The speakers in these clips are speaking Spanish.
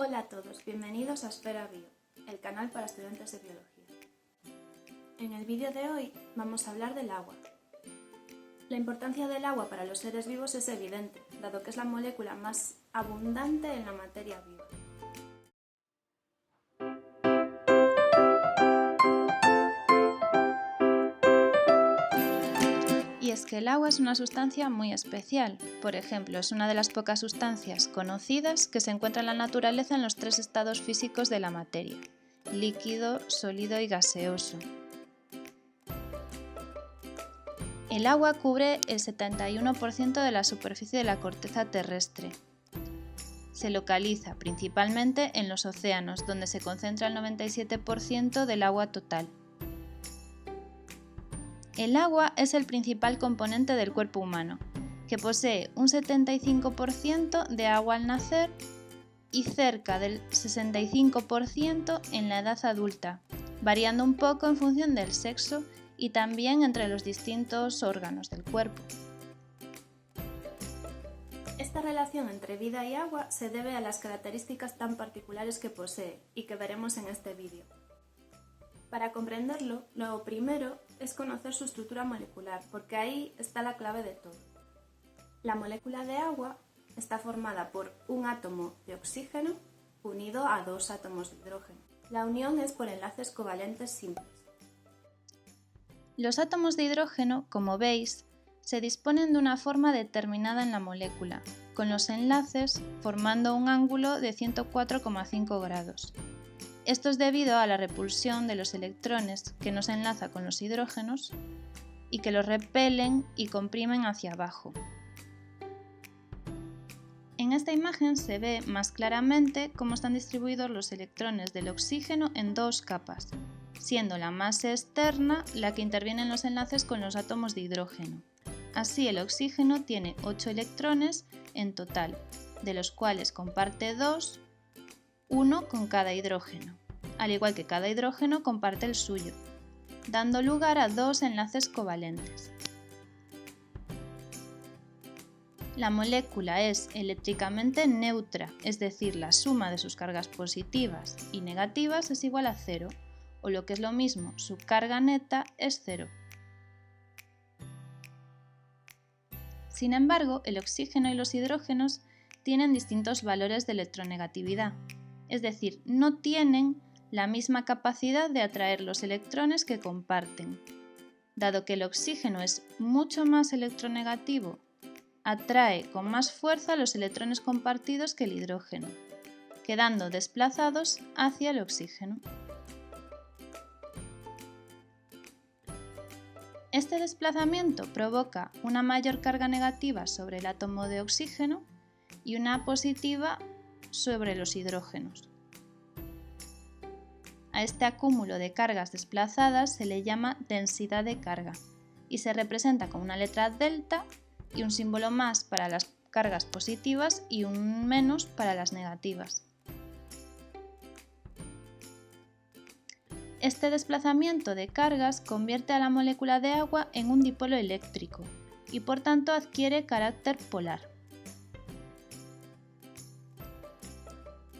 Hola a todos, bienvenidos a Esfera Bio, el canal para estudiantes de biología. En el vídeo de hoy vamos a hablar del agua. La importancia del agua para los seres vivos es evidente, dado que es la molécula más abundante en la materia viva. Y es que el agua es una sustancia muy especial. Por ejemplo, es una de las pocas sustancias conocidas que se encuentra en la naturaleza en los tres estados físicos de la materia: líquido, sólido y gaseoso. El agua cubre el 71% de la superficie de la corteza terrestre. Se localiza principalmente en los océanos, donde se concentra el 97% del agua total. El agua es el principal componente del cuerpo humano, que posee un 75% de agua al nacer y cerca del 65% en la edad adulta, variando un poco en función del sexo y también entre los distintos órganos del cuerpo. Esta relación entre vida y agua se debe a las características tan particulares que posee y que veremos en este vídeo. Para comprenderlo, lo primero es conocer su estructura molecular, porque ahí está la clave de todo. La molécula de agua está formada por un átomo de oxígeno unido a dos átomos de hidrógeno. La unión es por enlaces covalentes simples. Los átomos de hidrógeno, como veis, se disponen de una forma determinada en la molécula, con los enlaces formando un ángulo de 104,5 grados. Esto es debido a la repulsión de los electrones que nos enlaza con los hidrógenos y que los repelen y comprimen hacia abajo. En esta imagen se ve más claramente cómo están distribuidos los electrones del oxígeno en dos capas, siendo la más externa la que interviene en los enlaces con los átomos de hidrógeno. Así, el oxígeno tiene 8 electrones en total, de los cuales comparte 2, uno con cada hidrógeno, al igual que cada hidrógeno comparte el suyo, dando lugar a dos enlaces covalentes. La molécula es eléctricamente neutra, es decir, la suma de sus cargas positivas y negativas es igual a 0, o lo que es lo mismo, su carga neta es 0. Sin embargo, el oxígeno y los hidrógenos tienen distintos valores de electronegatividad, es decir, no tienen la misma capacidad de atraer los electrones que comparten. Dado que el oxígeno es mucho más electronegativo, atrae con más fuerza los electrones compartidos que el hidrógeno, quedando desplazados hacia el oxígeno. Este desplazamiento provoca una mayor carga negativa sobre el átomo de oxígeno y una positiva sobre los hidrógenos. A este acúmulo de cargas desplazadas se le llama densidad de carga y se representa con una letra delta y un símbolo más para las cargas positivas y un menos para las negativas. Este desplazamiento de cargas convierte a la molécula de agua en un dipolo eléctrico y por tanto adquiere carácter polar.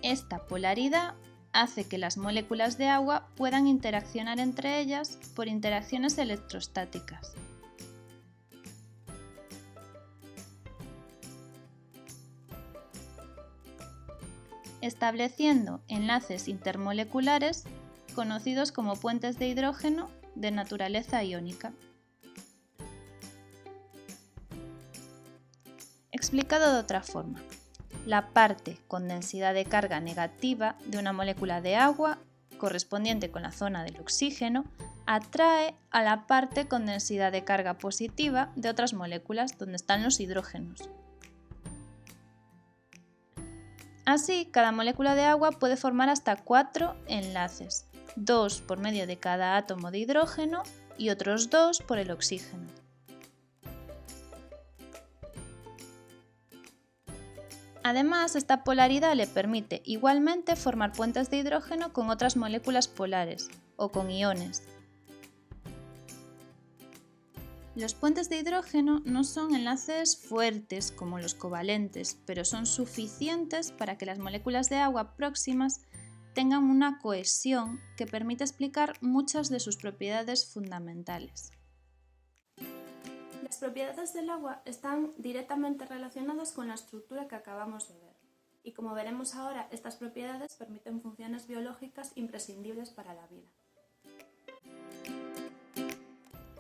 Esta polaridad hace que las moléculas de agua puedan interaccionar entre ellas por interacciones electrostáticas. Estableciendo enlaces intermoleculares conocidos como puentes de hidrógeno de naturaleza iónica. Explicado de otra forma, la parte con densidad de carga negativa de una molécula de agua, correspondiente con la zona del oxígeno, atrae a la parte con densidad de carga positiva de otras moléculas donde están los hidrógenos. Así, cada molécula de agua puede formar hasta 4 enlaces, 2 por medio de cada átomo de hidrógeno y otros 2 por el oxígeno. Además, esta polaridad le permite igualmente formar puentes de hidrógeno con otras moléculas polares o con iones. Los puentes de hidrógeno no son enlaces fuertes como los covalentes, pero son suficientes para que las moléculas de agua próximas tengan una cohesión que permite explicar muchas de sus propiedades fundamentales. Las propiedades del agua están directamente relacionadas con la estructura que acabamos de ver, y como veremos ahora, estas propiedades permiten funciones biológicas imprescindibles para la vida.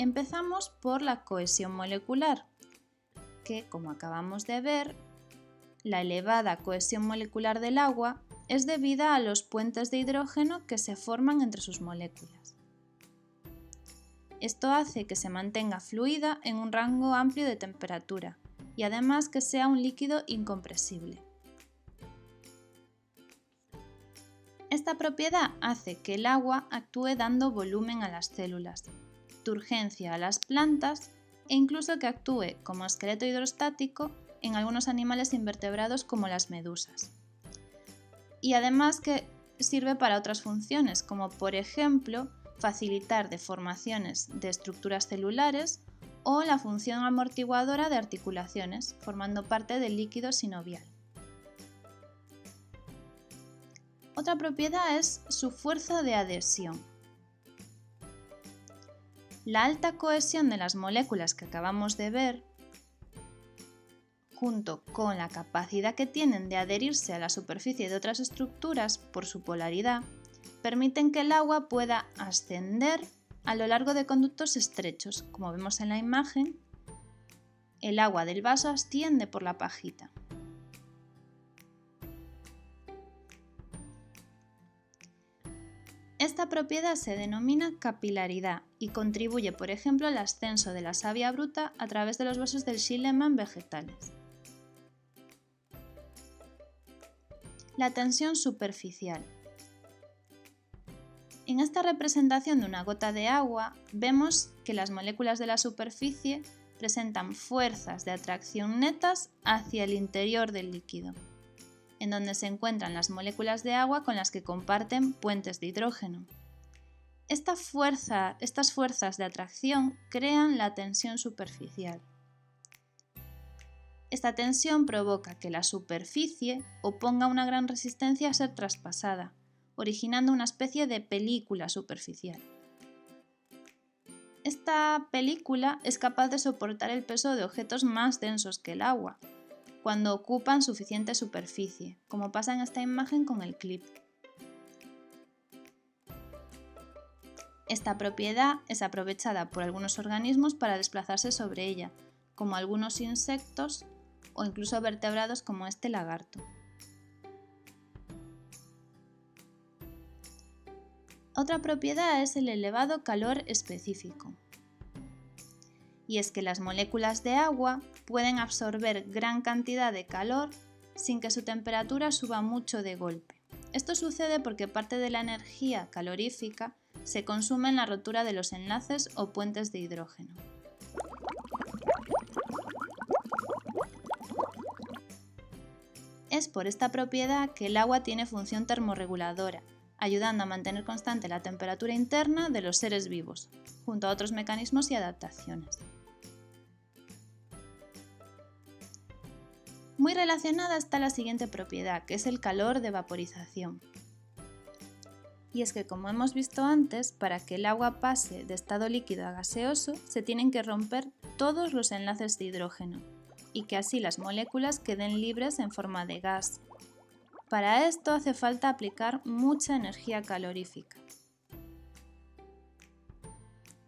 Empezamos por la cohesión molecular, que, como acabamos de ver, la elevada cohesión molecular del agua es debida a los puentes de hidrógeno que se forman entre sus moléculas. Esto hace que se mantenga fluida en un rango amplio de temperatura y además que sea un líquido incompresible. Esta propiedad hace que el agua actúe dando volumen a las células, turgencia a las plantas e incluso que actúe como esqueleto hidrostático en algunos animales invertebrados como las medusas. Y además que sirve para otras funciones, como por ejemplo facilitar deformaciones de estructuras celulares o la función amortiguadora de articulaciones, formando parte del líquido sinovial. Otra propiedad es su fuerza de adhesión. La alta cohesión de las moléculas que acabamos de ver, junto con la capacidad que tienen de adherirse a la superficie de otras estructuras por su polaridad, permiten que el agua pueda ascender a lo largo de conductos estrechos. Como vemos en la imagen, el agua del vaso asciende por la pajita. Esta propiedad se denomina capilaridad y contribuye, por ejemplo, al ascenso de la savia bruta a través de los vasos del xilema en vegetales. La tensión superficial. En esta representación de una gota de agua vemos que las moléculas de la superficie presentan fuerzas de atracción netas hacia el interior del líquido, en donde se encuentran las moléculas de agua con las que comparten puentes de hidrógeno. Estas fuerzas de atracción crean la tensión superficial. Esta tensión provoca que la superficie oponga una gran resistencia a ser traspasada, originando una especie de película superficial. Esta película es capaz de soportar el peso de objetos más densos que el agua, cuando ocupan suficiente superficie, como pasa en esta imagen con el clip. Esta propiedad es aprovechada por algunos organismos para desplazarse sobre ella, como algunos insectos o incluso vertebrados como este lagarto. Otra propiedad es el elevado calor específico. Y es que las moléculas de agua pueden absorber gran cantidad de calor sin que su temperatura suba mucho de golpe. Esto sucede porque parte de la energía calorífica se consume en la rotura de los enlaces o puentes de hidrógeno. Es por esta propiedad que el agua tiene función termorreguladora, ayudando a mantener constante la temperatura interna de los seres vivos, junto a otros mecanismos y adaptaciones. Muy relacionada está la siguiente propiedad, que es el calor de vaporización. Y es que, como hemos visto antes, para que el agua pase de estado líquido a gaseoso, se tienen que romper todos los enlaces de hidrógeno, y que así las moléculas queden libres en forma de gas. Para esto hace falta aplicar mucha energía calorífica.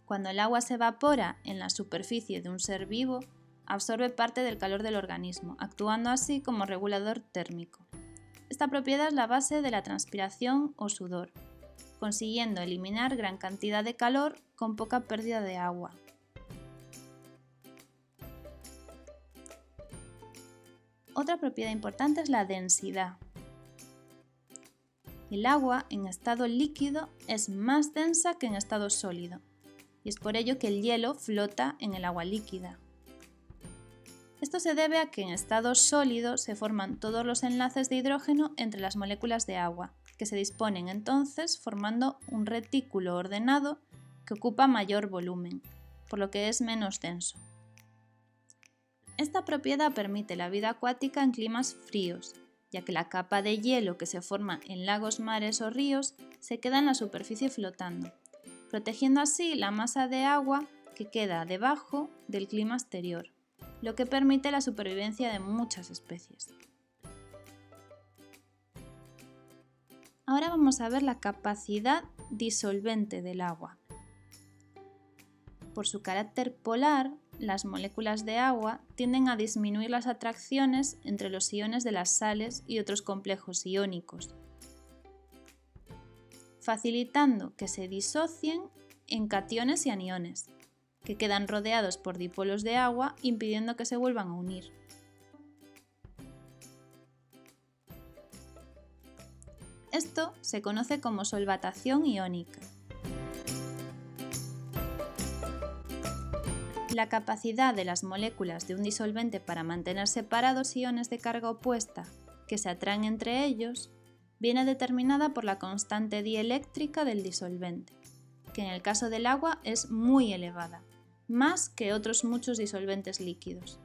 Cuando el agua se evapora en la superficie de un ser vivo, absorbe parte del calor del organismo, actuando así como regulador térmico. Esta propiedad es la base de la transpiración o sudor, consiguiendo eliminar gran cantidad de calor con poca pérdida de agua. Otra propiedad importante es la densidad. El agua en estado líquido es más densa que en estado sólido, y es por ello que el hielo flota en el agua líquida. Esto se debe a que en estado sólido se forman todos los enlaces de hidrógeno entre las moléculas de agua, que se disponen entonces formando un retículo ordenado que ocupa mayor volumen, por lo que es menos denso. Esta propiedad permite la vida acuática en climas fríos, ya que la capa de hielo que se forma en lagos, mares o ríos se queda en la superficie flotando, protegiendo así la masa de agua que queda debajo del clima exterior, lo que permite la supervivencia de muchas especies. Ahora vamos a ver la capacidad disolvente del agua. Por su carácter polar, las moléculas de agua tienden a disminuir las atracciones entre los iones de las sales y otros complejos iónicos, facilitando que se disocien en cationes y aniones, que quedan rodeados por dipolos de agua, impidiendo que se vuelvan a unir. Esto se conoce como solvatación iónica. La capacidad de las moléculas de un disolvente para mantener separados iones de carga opuesta que se atraen entre ellos viene determinada por la constante dieléctrica del disolvente, que en el caso del agua es muy elevada, más que otros muchos disolventes líquidos.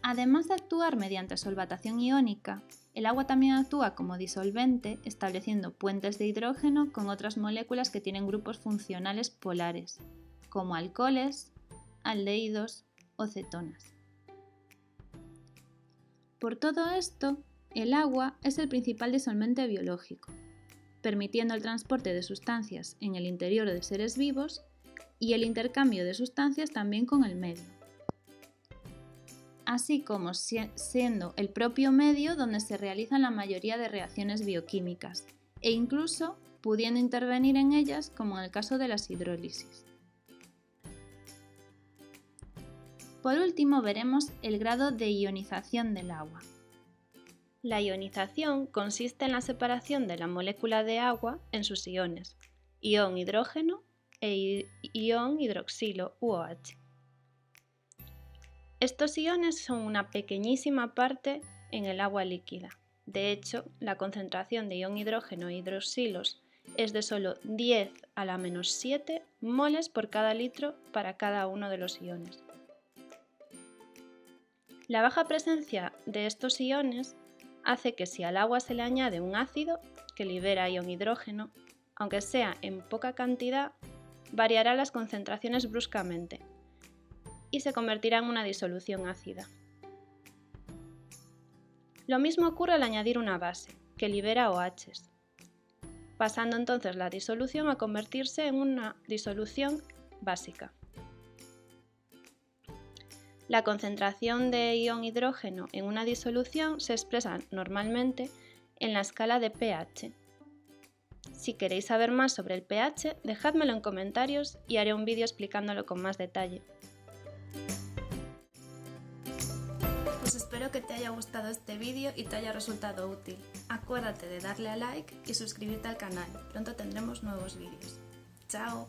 Además de actuar mediante solvatación iónica, el agua también actúa como disolvente, estableciendo puentes de hidrógeno con otras moléculas que tienen grupos funcionales polares, como alcoholes, aldehídos o cetonas. Por todo esto, el agua es el principal disolvente biológico, permitiendo el transporte de sustancias en el interior de seres vivos y el intercambio de sustancias también con el medio, así como siendo el propio medio donde se realizan la mayoría de reacciones bioquímicas e incluso pudiendo intervenir en ellas como en el caso de las hidrólisis. Por último veremos el grado de ionización del agua. La ionización consiste en la separación de la molécula de agua en sus iones, ion hidrógeno e ion hidroxilo u OH. Estos iones son una pequeñísima parte en el agua líquida. De hecho, la concentración de ion hidrógeno e hidroxilos es de solo 10 a la menos 7 moles por cada litro para cada uno de los iones. La baja presencia de estos iones hace que si al agua se le añade un ácido que libera ion hidrógeno, aunque sea en poca cantidad, variará las concentraciones bruscamente y se convertirá en una disolución ácida. Lo mismo ocurre al añadir una base, que libera OHs, pasando entonces la disolución a convertirse en una disolución básica. La concentración de ion hidrógeno en una disolución se expresa normalmente en la escala de pH. Si queréis saber más sobre el pH, dejádmelo en comentarios y haré un vídeo explicándolo con más detalle. Pues espero que te haya gustado este vídeo y te haya resultado útil. Acuérdate de darle a like y suscribirte al canal. Pronto tendremos nuevos vídeos. ¡Chao!